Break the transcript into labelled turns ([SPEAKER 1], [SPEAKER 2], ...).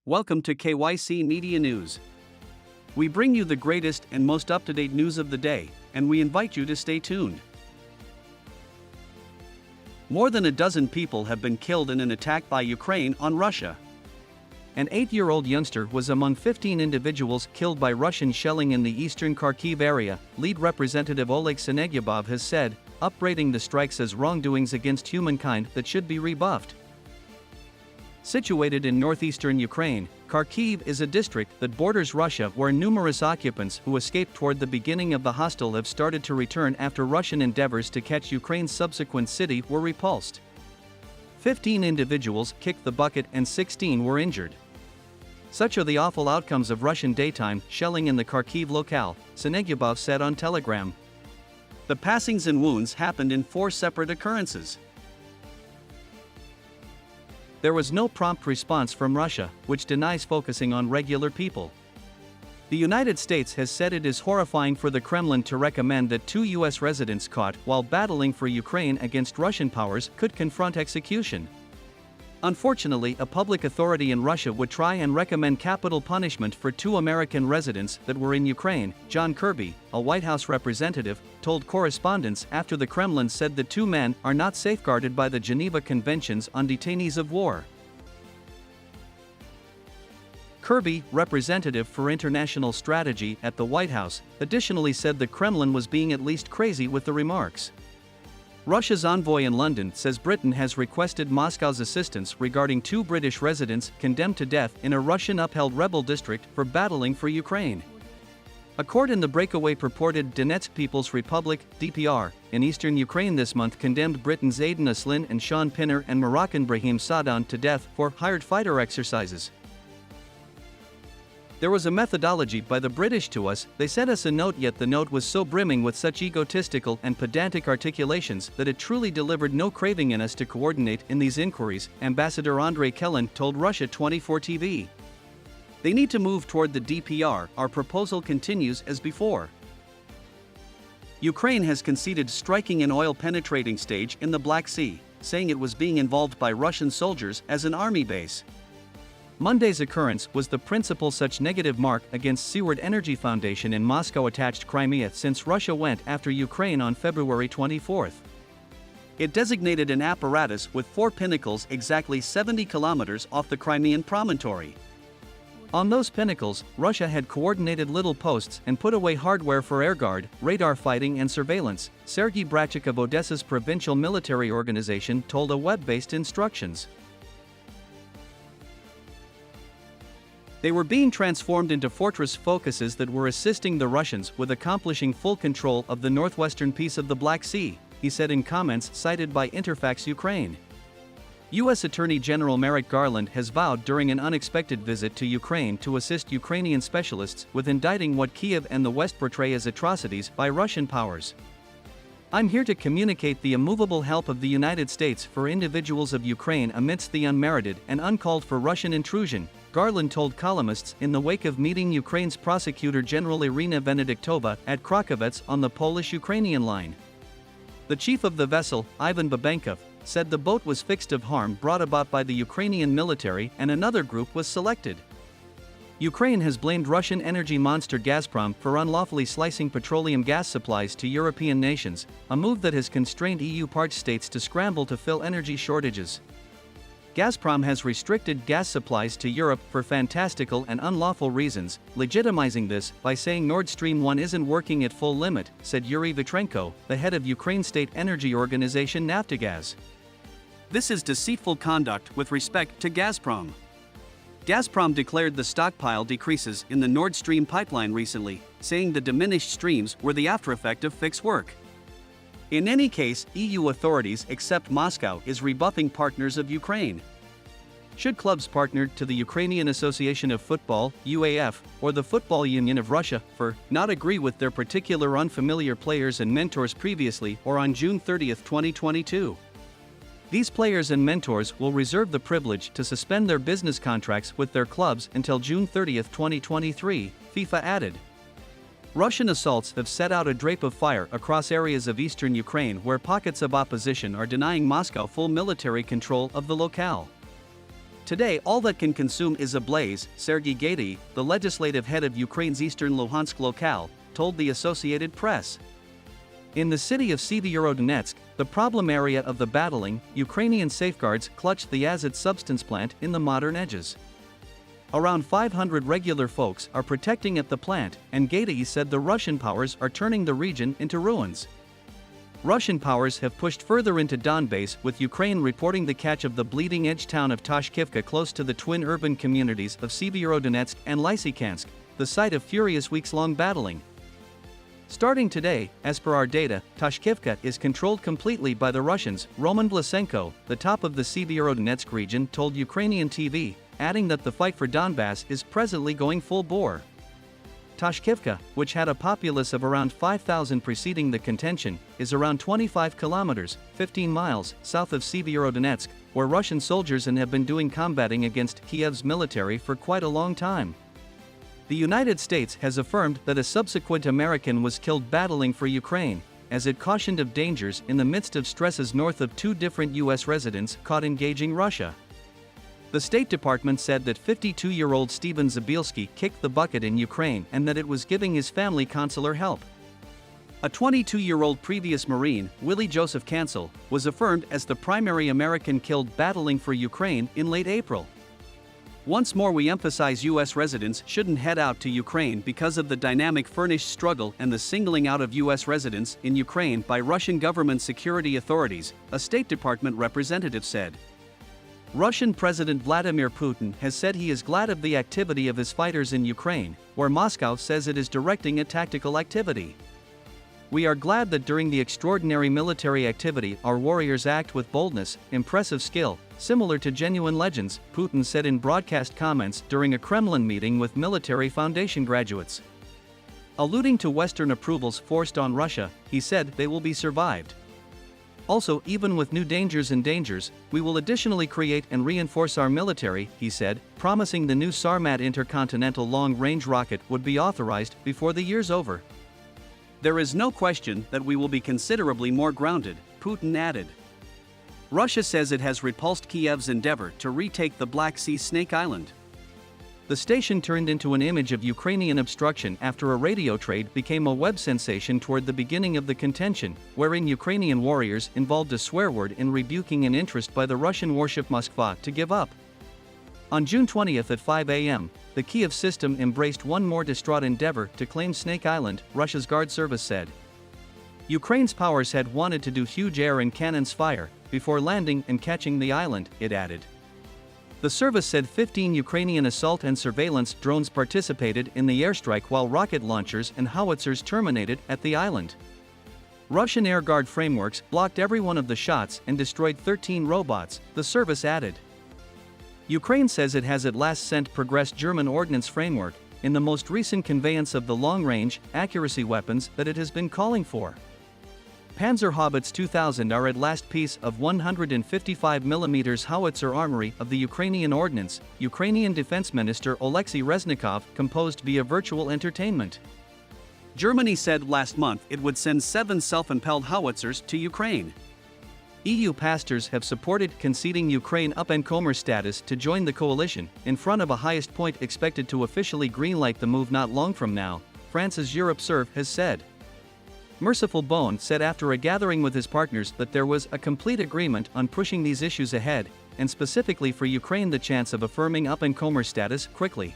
[SPEAKER 1] Welcome to KYC Media News. We bring you the greatest and most up-to-date news of the day, and we invite you to stay tuned. More than a dozen people have been killed in an attack by Ukraine on Russia. An 8-year-old youngster was among 15 individuals killed by Russian shelling in the eastern Kharkiv area, lead representative Oleg Senegyubov has said, upbraiding the strikes as wrongdoings against humankind that should be rebuffed. Situated in northeastern Ukraine, Kharkiv is a district that borders Russia where numerous occupants who escaped toward the beginning of the hostel have started to return after Russian endeavors to catch Ukraine's subsequent city were repulsed. 15 individuals kicked the bucket and 16 were injured. Such are the awful outcomes of Russian daytime shelling in the Kharkiv locale, Senegyubov said on Telegram. The passings and wounds happened in 4 separate occurrences. There was no prompt response from Russia, which denies focusing on regular people. The United States has said it is horrifying for the Kremlin to recommend that 2 U.S. residents caught while battling for Ukraine against Russian powers could confront execution. Unfortunately, a public authority in Russia would try and recommend capital punishment for 2 American residents that were in Ukraine, John Kirby, a White House representative, told correspondents after the Kremlin said the 2 men are not safeguarded by the Geneva Conventions on Detainees of War. Kirby, representative for international strategy at the White House, additionally said the Kremlin was being at least crazy with the remarks. Russia's envoy in London says Britain has requested Moscow's assistance regarding 2 British residents condemned to death in a Russian-upheld rebel district for battling for Ukraine. A court in the breakaway purported Donetsk People's Republic, DPR, in eastern Ukraine this month condemned Britain's Aidan Aslin and Sean Pinner and Moroccan Brahim Sadan to death for hired fighter exercises. There was a methodology by the British to us, they sent us a note, yet the note was so brimming with such egotistical and pedantic articulations that it truly delivered no craving in us to coordinate in these inquiries, Ambassador Andrei Kellen told Russia 24 TV. They need to move toward the DPR, our proposal continues as before. Ukraine has conceded striking an oil penetrating stage in the Black Sea, saying it was being involved by Russian soldiers as an army base. Monday's occurrence was the principal such negative mark against Seaward Energy Foundation in Moscow-attached Crimea since Russia went after Ukraine on February 24. It designated an apparatus with 4 pinnacles exactly 70 kilometers off the Crimean promontory. On those pinnacles, Russia had coordinated little posts and put away hardware for air guard, radar fighting and surveillance, Sergei Bratchik of Odessa's provincial military organization told a web-based instructions. They were being transformed into fortress focuses that were assisting the Russians with accomplishing full control of the northwestern piece of the Black Sea, he said in comments cited by Interfax Ukraine. U.S. Attorney General Merrick Garland has vowed during an unexpected visit to Ukraine to assist Ukrainian specialists with indicting what Kyiv and the West portray as atrocities by Russian powers. I'm here to communicate the immovable help of the United States for individuals of Ukraine amidst the unmerited and uncalled for Russian intrusion, Garland told columnists in the wake of meeting Ukraine's Prosecutor General Irina Venediktova at Krakowetz on the Polish-Ukrainian line. The chief of the vessel, Ivan Babenkov, said the boat was fixed of harm brought about by the Ukrainian military and another group was selected. Ukraine has blamed Russian energy monster Gazprom for unlawfully slicing petroleum gas supplies to European nations, a move that has constrained EU part states to scramble to fill energy shortages. Gazprom has restricted gas supplies to Europe for fantastical and unlawful reasons, legitimizing this by saying Nord Stream 1 isn't working at full limit, said Yuri Vitrenko, the head of Ukraine's state energy organization Naftogaz. This is deceitful conduct with respect to Gazprom. Gazprom declared the stockpile decreases in the Nord Stream pipeline recently, saying the diminished streams were the aftereffect of fixed work. In any case, EU authorities accept Moscow is rebuffing partners of Ukraine. Should clubs partnered to the Ukrainian Association of Football, UAF, or the Football Union of Russia, for not agree with their particular unfamiliar players and mentors previously or on June 30, 2022? These players and mentors will reserve the privilege to suspend their business contracts with their clubs until June 30, 2023, FIFA added. Russian assaults have set out a drape of fire across areas of eastern Ukraine where pockets of opposition are denying Moscow full military control of the locale. Today all that can consume is ablaze, Sergei Gaidai, the legislative head of Ukraine's eastern Luhansk locale, told the Associated Press. In the city of Severodonetsk, the problem area of the battling, Ukrainian safeguards clutched the Azot substance plant in the modern edges. Around 500 regular folks are protecting at the plant, and Gaidai said the Russian powers are turning the region into ruins. Russian powers have pushed further into Donbass, with Ukraine reporting the catch of the bleeding-edge town of Tashkivka close to the twin urban communities of Severodonetsk and Lysychansk, the site of furious weeks-long battling. Starting today, as per our data, Tashkivka is controlled completely by the Russians, Roman Vlasenko, the top of the Severodonetsk region, told Ukrainian TV, adding that the fight for Donbass is presently going full bore. Tashkivka, which had a populace of around 5,000 preceding the contention, is around 25 kilometers, 15 miles, south of Severodonetsk, where Russian soldiers have been doing combating against Kiev's military for quite a long time. The United States has affirmed that a subsequent American was killed battling for Ukraine, as it cautioned of dangers in the midst of stresses north of 2 different U.S. residents caught engaging Russia. The State Department said that 52-year-old Steven Zabielski kicked the bucket in Ukraine and that it was giving his family consular help. A 22-year-old previous Marine, Willie Joseph Cancel, was affirmed as the primary American killed battling for Ukraine in late April. Once more we emphasize U.S. residents shouldn't head out to Ukraine because of the dynamic furnished struggle and the singling out of U.S. residents in Ukraine by Russian government security authorities, a State Department representative said. Russian President Vladimir Putin has said he is glad of the activity of his fighters in Ukraine, where Moscow says it is directing a tactical activity. We are glad that during the extraordinary military activity our warriors act with boldness, impressive skill, similar to genuine legends, Putin said in broadcast comments during a Kremlin meeting with military foundation graduates. Alluding to Western approvals forced on Russia, he said they will be survived. Also, even with new dangers, we will additionally create and reinforce our military, he said, promising the new Sarmat intercontinental long-range rocket would be authorized before the year's over. There is no question that we will be considerably more grounded, Putin added. Russia says it has repulsed Kiev's endeavor to retake the Black Sea Snake Island. The station turned into an image of Ukrainian obstruction after a radio trade became a web sensation toward the beginning of the contention, wherein Ukrainian warriors involved a swear word in rebuking an interest by the Russian warship Moskva to give up. On June 20 at 5 a.m., the Kiev system embraced one more distraught endeavor to claim Snake Island, Russia's Guard Service said. Ukraine's powers had wanted to do huge air and cannons fire before landing and catching the island, it added. The service said 15 Ukrainian assault and surveillance drones participated in the airstrike while rocket launchers and howitzers terminated at the island. Russian Air Guard frameworks blocked every one of the shots and destroyed 13 robots, the service added. Ukraine says it has at last sent progressed German ordnance framework in the most recent conveyance of the long-range, accuracy weapons that it has been calling for. Panzerhaubitze 2000 are at last piece of 155 mm howitzer armory of the Ukrainian ordnance, Ukrainian Defense Minister Oleksiy Reznikov composed via virtual entertainment. Germany said last month it would send 7 self-impelled howitzers to Ukraine. EU pastors have supported conceding Ukraine up-and-comer status to join the coalition, in front of a highest point expected to officially greenlight the move not long from now, France's Europe Serve has said. Merciful Bone said after a gathering with his partners that there was a complete agreement on pushing these issues ahead, and specifically for Ukraine the chance of affirming up-and-comer status quickly.